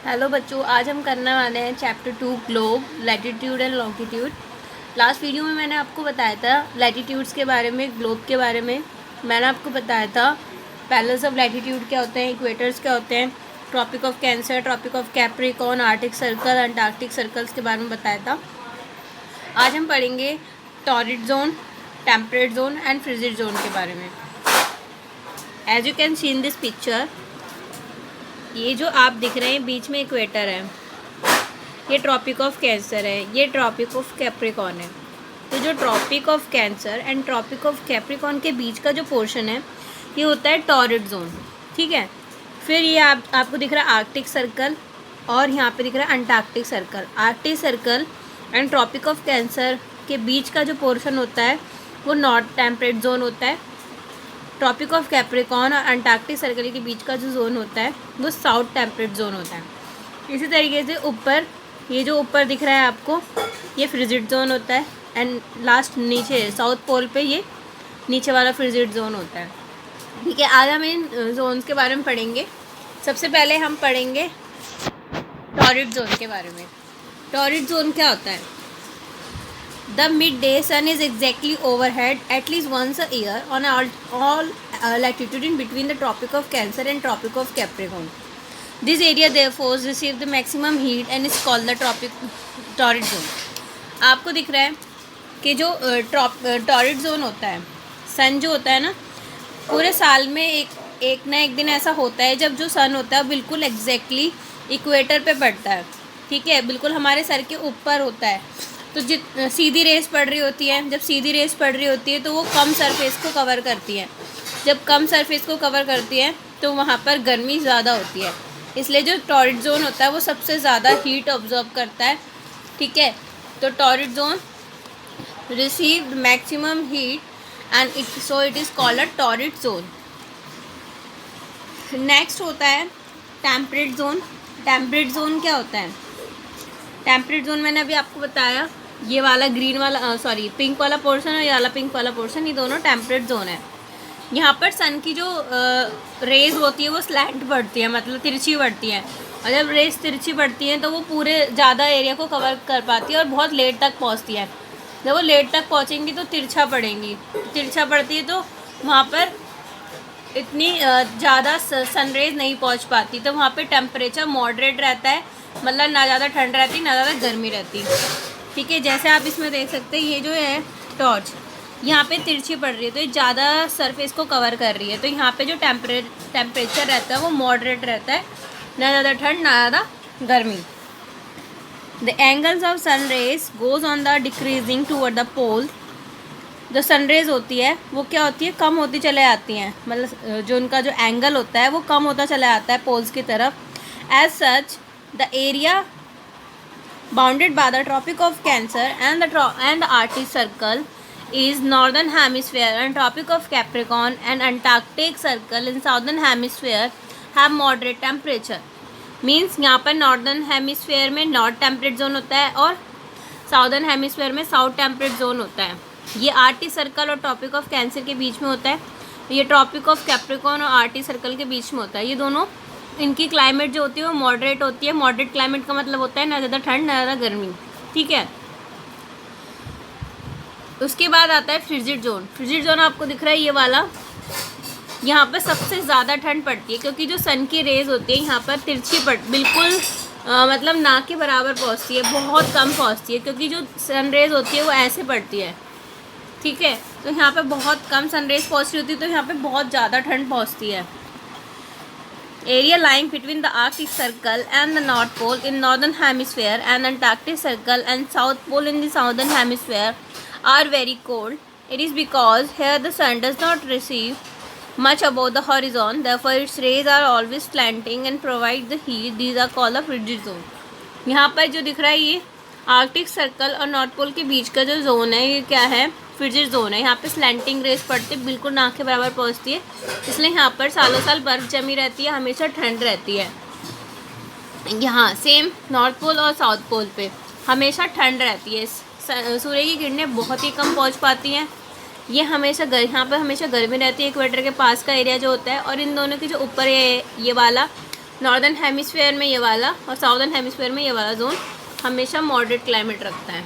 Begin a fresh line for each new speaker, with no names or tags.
Hello बच्चों, आज हम करने वाले हैं chapter 2 globe, latitude and longitude. Last video में मैंने आपको बताया था लैटिट्यूड्स के बारे में, ग्लोब के बारे में। मैंने आपको बताया था पैरेलल्स ऑफ लैटिट्यूड क्या होते हैं, इक्वेटर्स क्या होते हैं, Tropic of Cancer, Tropic of Capricorn, Arctic Circle, Antarctic Circles के बारे में बताया था। आज हम पढ़ेंगे torrid zone, temperate zone and frigid zone के बारे में। As you can see in this picture, ये जो आप दिख रहे हैं बीच में इक्वेटर है, ये ट्रॉपिक ऑफ कैंसर है, ये ट्रॉपिक ऑफ कैप्रिकॉर्न है। तो जो Tropic of Cancer and Tropic of Capricorn के बीच का जो पोर्शन है ये होता है टॉरिड जोन, ठीक है। फिर ये आपको दिख रहा है आर्कटिक सर्कल और यहाँ पे दिख रहा है Antarctic Circle. Arctic Circle and Tropic of Cancer के बीच का जो पोर्शन होता है वो नॉर्थ टेम्परेट जोन होता है। ट्रॉपिक ऑफ कैप्रिकॉर्न और अंटार्कटिक सर्कल के बीच का जो जोन होता है वो साउथ टेम्परेट जोन होता है। इसी तरीके से ऊपर, ये जो ऊपर दिख रहा है आपको, ये फ्रिजिड जोन होता है। एंड लास्ट नीचे साउथ पोल पे ये नीचे वाला फ्रिजिड जोन होता है, ठीक है। आज हम इन जोन्स के बारे में पढ़ेंगे। सबसे पहले हम पढ़ेंगे टॉरिड जोन के बारे में। टॉरिड जोन क्या होता है? The midday sun is exactly overhead at least once a year on all latitude in between the Tropic of Cancer and Tropic of Capricorn. This area therefore receives the maximum heat and is called the torrid zone. आपको दिख रहा है कि जो torrid zone होता है, सन जो होता है ना, पूरे साल में एक ना एक दिन ऐसा होता है जब जो सन होता है बिल्कुल एग्जैक्टली इक्वेटर पे पड़ता है, ठीक है, बिल्कुल हमारे सर के ऊपर होता है। तो सीधी रेस पड़ रही होती है, जब सीधी रेस पड़ रही होती है तो वो कम सरफेस को कवर करती है। जब कम सरफेस को कवर करती है तो वहाँ पर गर्मी ज़्यादा होती है, इसलिए जो टॉरिड जोन होता है वो सबसे ज़्यादा हीट ऑब्जर्व करता है, ठीक है। तो torrid zone received maximum heat and it is called a torrid zone. Next होता है टेम्परेट जोन। टेम्परेट जोन क्या होता है? टेम्परेट जोन मैंने अभी आपको बताया, ये वाला ग्रीन वाला पिंक वाला पोर्शन और ये वाला पिंक वाला पोर्शन, ये दोनों टेम्परेट जोन है। यहाँ पर सन की जो रेज होती है वो स्लैंट बढ़ती है, मतलब तिरछी बढ़ती है। और जब रेज तिरछी बढ़ती है तो वो पूरे ज़्यादा एरिया को कवर कर पाती है और बहुत लेट तक पहुँचती है। जब वो लेट तक पहुँचेंगी तो तिरछा पड़ेंगी, तिरछा पड़ती है तो वहाँ पर इतनी ज़्यादा सनरेज नहीं पहुँच पाती, तो वहाँ पर टेम्परेचर मॉडरेट रहता है, मतलब ना ज़्यादा ठंड रहती ना ज़्यादा गर्मी रहती, ठीक है। जैसे आप इसमें देख सकते हैं, ये जो है टॉर्च यहाँ पे तिरछी पड़ रही है तो ये ज़्यादा सरफेस को कवर कर रही है, तो यहाँ पे जो टेम्परेचर रहता है वो मॉडरेट रहता है, ना ज़्यादा ठंड ना ज़्यादा गर्मी। The angles of sun rays goes on the decreasing toward the pole. जो सन रेज होती है वो क्या होती है, कम होती चले आती हैं, मतलब जो उनका जो एंगल होता है वो कम होता चला आता है पोल्स की तरफ। As such the area bounded by the Tropic of Cancer and the Arctic Circle is northern hemisphere, and Tropic of Capricorn and Antarctic Circle in southern hemisphere have moderate temperature. Means यहाँ पर northern hemisphere में north temperate zone होता है और southern hemisphere में south temperate zone होता है। ये Arctic Circle और Tropic of Cancer के बीच में होता है, ये Tropic of Capricorn और Arctic Circle के बीच में होता है। ये दोनों, इनकी क्लाइमेट जो होती है वो मॉडरेट होती है। मॉडरेट क्लाइमेट का मतलब होता है ना ज़्यादा ठंड ना ज़्यादा गर्मी, ठीक है। उसके बाद आता है फ्रिजिड जोन। फ्रिजिड जोन आपको दिख रहा है ये वाला, यहाँ पर सबसे ज़्यादा ठंड पड़ती है क्योंकि जो सन की रेज होती है यहाँ पर तिरछी बिल्कुल मतलब ना के बराबर पहुँचती है, बहुत कम पहुँचती है, क्योंकि जो सन रेज होती है वो ऐसे पड़ती है, ठीक है। तो यहाँ पर बहुत कम सन रेज पहुँच रही होती है तो यहाँ पर बहुत ज़्यादा ठंड पहुँचती है। Area lying between the Arctic Circle and the North Pole in Northern Hemisphere and Antarctic Circle and South Pole in the Southern Hemisphere are very cold. It is because here the sun does not receive much above the horizon, therefore its rays are always slanting and provide the heat. These are called the frigid zone. यहाँ पर जो दिख रहा है ये Arctic circle और north pole के बीच का जो जोन है ये क्या है, फ्रिजिड जोन है। यहाँ पे स्लैंटिंग रेस पड़ती है, बिल्कुल नाक के बराबर पहुँचती है, इसलिए यहाँ पर सालों साल बर्फ़ जमी रहती है, हमेशा ठंड रहती है। यहाँ सेम नॉर्थ पोल और साउथ पोल पे हमेशा ठंड रहती है, सूर्य की किरणें बहुत ही कम पहुँच पाती हैं। ये हमेशा यहाँ पर हमेशा गर्मी रहती है, इक्वेटर के पास का एरिया जो होता है। और इन दोनों के जो ऊपर ये वाला नॉर्दर्न हेमिस्फेयर में ये वाला और साउदर्न हेमिस्फेयर में ये वाला जोन हमेशा मॉडरेट क्लाइमेट रखता है।